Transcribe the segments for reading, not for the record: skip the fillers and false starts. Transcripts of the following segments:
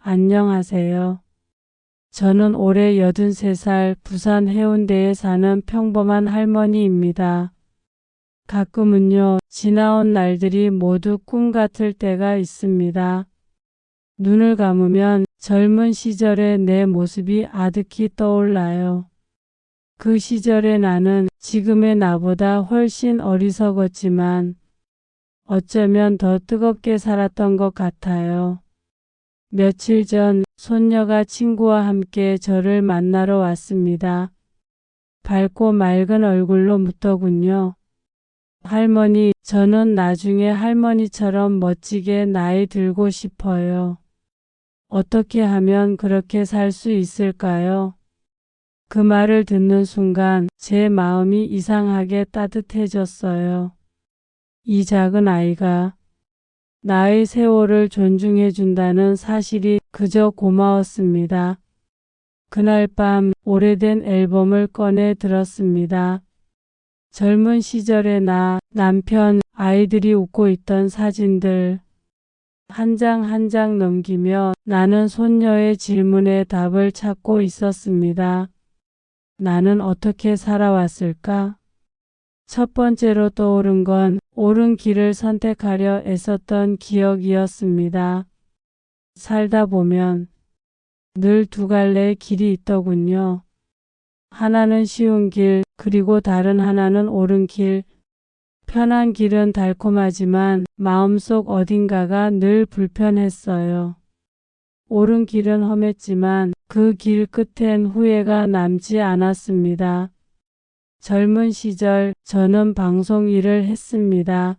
안녕하세요. 저는 올해 83살 부산 해운대에 사는 평범한 할머니입니다. 가끔은요, 지나온 날들이 모두 꿈 같을 때가 있습니다. 눈을 감으면 젊은 시절의 내 모습이 아득히 떠올라요. 그 시절의 나는 지금의 나보다 훨씬 어리석었지만 어쩌면 더 뜨겁게 살았던 것 같아요. 며칠 전 손녀가 친구와 함께 저를 만나러 왔습니다. 밝고 맑은 얼굴로 묻더군요. 할머니, 저는 나중에 할머니처럼 멋지게 나이 들고 싶어요. 어떻게 하면 그렇게 살 수 있을까요? 그 말을 듣는 순간 제 마음이 이상하게 따뜻해졌어요. 이 작은 아이가 나의 세월을 존중해 준다는 사실이 그저 고마웠습니다. 그날 밤 오래된 앨범을 꺼내 들었습니다. 젊은 시절의 나, 남편, 아이들이 웃고 있던 사진들 한 장 한 장 넘기며 나는 손녀의 질문에 답을 찾고 있었습니다. 나는 어떻게 살아왔을까? 첫 번째로 떠오른 건 옳은 길을 선택하려 애썼던 기억이었습니다. 살다 보면 늘 두 갈래의 길이 있더군요. 하나는 쉬운 길, 그리고 다른 하나는 옳은 길. 편한 길은 달콤하지만 마음속 어딘가가 늘 불편했어요. 옳은 길은 험했지만 그 길 끝엔 후회가 남지 않았습니다. 젊은 시절 저는 방송 일을 했습니다.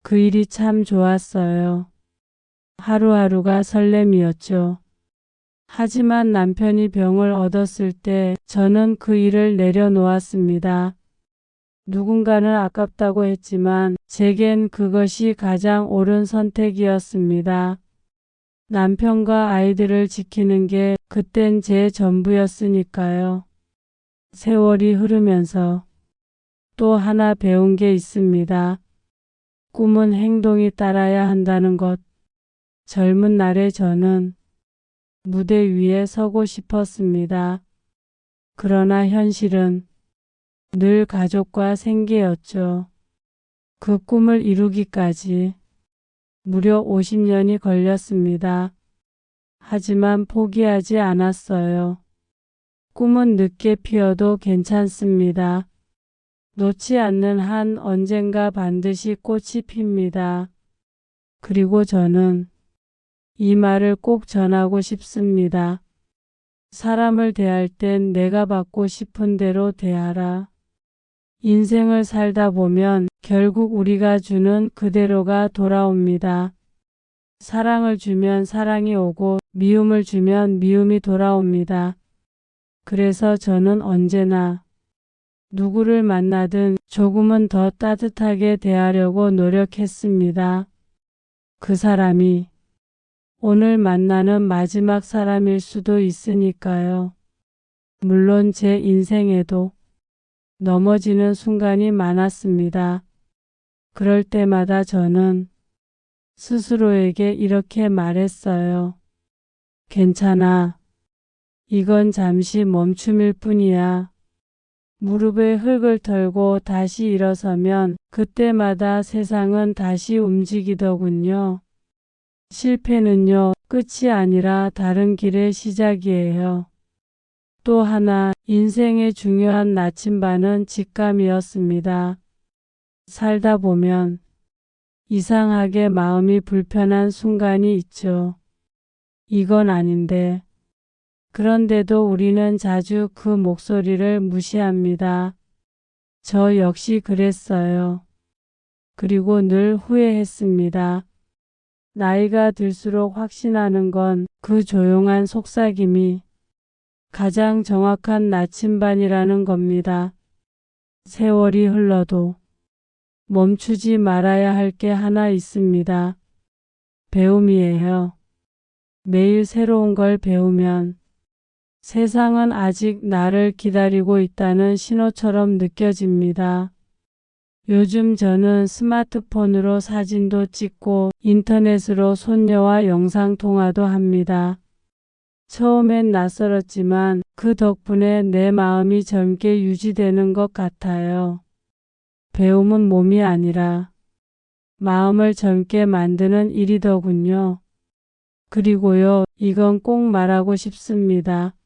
그 일이 참 좋았어요. 하루하루가 설렘이었죠. 하지만 남편이 병을 얻었을 때 저는 그 일을 내려놓았습니다. 누군가는 아깝다고 했지만 제겐 그것이 가장 옳은 선택이었습니다. 남편과 아이들을 지키는 게 그땐 제 전부였으니까요. 세월이 흐르면서 또 하나 배운 게 있습니다. 꿈은 행동이 따라야 한다는 것. 젊은 날의 저는 무대 위에 서고 싶었습니다. 그러나 현실은 늘 가족과 생계였죠. 그 꿈을 이루기까지 무려 50년이 걸렸습니다. 하지만 포기하지 않았어요. 꿈은 늦게 피어도 괜찮습니다. 놓지 않는 한 언젠가 반드시 꽃이 핍니다. 그리고 저는 이 말을 꼭 전하고 싶습니다. 사람을 대할 땐 내가 받고 싶은 대로 대하라. 인생을 살다 보면 결국 우리가 주는 그대로가 돌아옵니다. 사랑을 주면 사랑이 오고 미움을 주면 미움이 돌아옵니다. 그래서 저는 언제나 누구를 만나든 조금은 더 따뜻하게 대하려고 노력했습니다. 그 사람이 오늘 만나는 마지막 사람일 수도 있으니까요. 물론 제 인생에도 넘어지는 순간이 많았습니다. 그럴 때마다 저는 스스로에게 이렇게 말했어요. 괜찮아. 이건 잠시 멈춤일 뿐이야. 무릎에 흙을 털고 다시 일어서면 그때마다 세상은 다시 움직이더군요. 실패는요, 끝이 아니라 다른 길의 시작이에요. 또 하나 인생의 중요한 나침반은 직감이었습니다. 살다 보면 이상하게 마음이 불편한 순간이 있죠. 이건 아닌데. 그런데도 우리는 자주 그 목소리를 무시합니다. 저 역시 그랬어요. 그리고 늘 후회했습니다. 나이가 들수록 확신하는 건 그 조용한 속삭임이 가장 정확한 나침반이라는 겁니다. 세월이 흘러도 멈추지 말아야 할 게 하나 있습니다. 배움이에요. 매일 새로운 걸 배우면 세상은 아직 나를 기다리고 있다는 신호처럼 느껴집니다. 요즘 저는 스마트폰으로 사진도 찍고 인터넷으로 손녀와 영상통화도 합니다. 처음엔 낯설었지만 그 덕분에 내 마음이 젊게 유지되는 것 같아요. 배움은 몸이 아니라 마음을 젊게 만드는 일이더군요. 그리고요, 이건 꼭 말하고 싶습니다.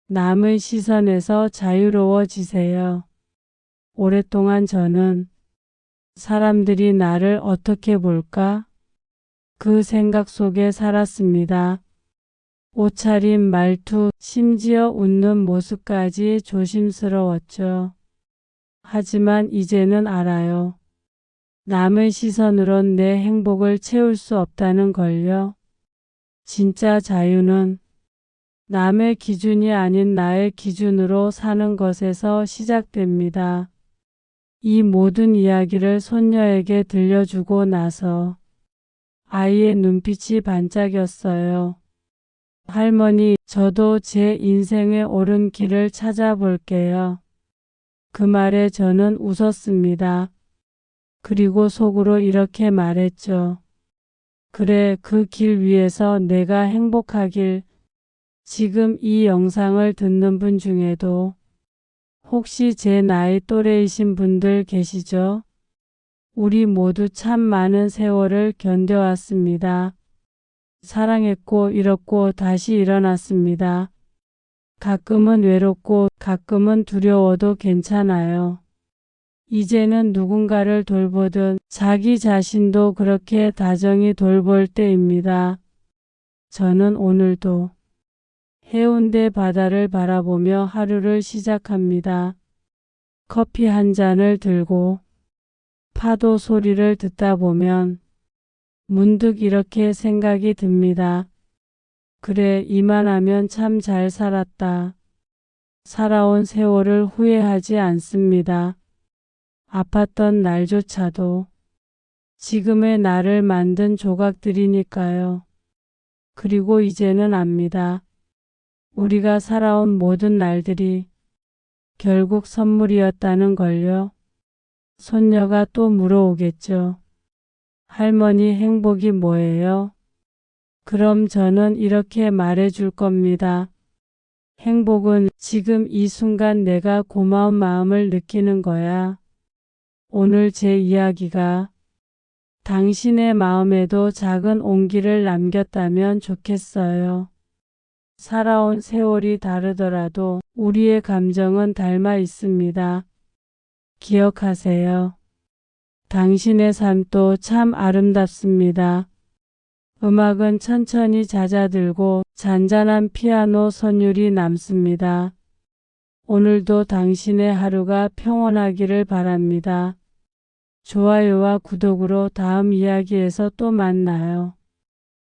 남의 시선에서 자유로워지세요. 오랫동안 저는 사람들이 나를 어떻게 볼까? 그 생각 속에 살았습니다. 옷차림, 말투, 심지어 웃는 모습까지 조심스러웠죠. 하지만 이제는 알아요. 남의 시선으론 내 행복을 채울 수 없다는 걸요. 진짜 자유는 남의 기준이 아닌 나의 기준으로 사는 것에서 시작됩니다. 이 모든 이야기를 손녀에게 들려주고 나서 아이의 눈빛이 반짝였어요. 할머니, 저도 제 인생의 옳은 길을 찾아볼게요. 그 말에 저는 웃었습니다. 그리고 속으로 이렇게 말했죠. 그래, 그 길 위에서 내가 행복하길. 지금 이 영상을 듣는 분 중에도 혹시 제 나이 또래이신 분들 계시죠? 우리 모두 참 많은 세월을 견뎌왔습니다. 사랑했고 잃었고 다시 일어났습니다. 가끔은 외롭고 가끔은 두려워도 괜찮아요. 이제는 누군가를 돌보든 자기 자신도 그렇게 다정히 돌볼 때입니다. 저는 오늘도 해운대 바다를 바라보며 하루를 시작합니다. 커피 한 잔을 들고 파도 소리를 듣다 보면 문득 이렇게 생각이 듭니다. 그래, 이만하면 참 잘 살았다. 살아온 세월을 후회하지 않습니다. 아팠던 날조차도 지금의 나를 만든 조각들이니까요. 그리고 이제는 압니다. 우리가 살아온 모든 날들이 결국 선물이었다는 걸요. 손녀가 또 물어오겠죠. 할머니, 행복이 뭐예요? 그럼 저는 이렇게 말해줄 겁니다. 행복은 지금 이 순간 내가 고마운 마음을 느끼는 거야. 오늘 제 이야기가 당신의 마음에도 작은 온기를 남겼다면 좋겠어요. 살아온 세월이 다르더라도 우리의 감정은 닮아 있습니다. 기억하세요. 당신의 삶도 참 아름답습니다. 음악은 천천히 잦아들고 잔잔한 피아노 선율이 남습니다. 오늘도 당신의 하루가 평온하기를 바랍니다. 좋아요와 구독으로 다음 이야기에서 또 만나요.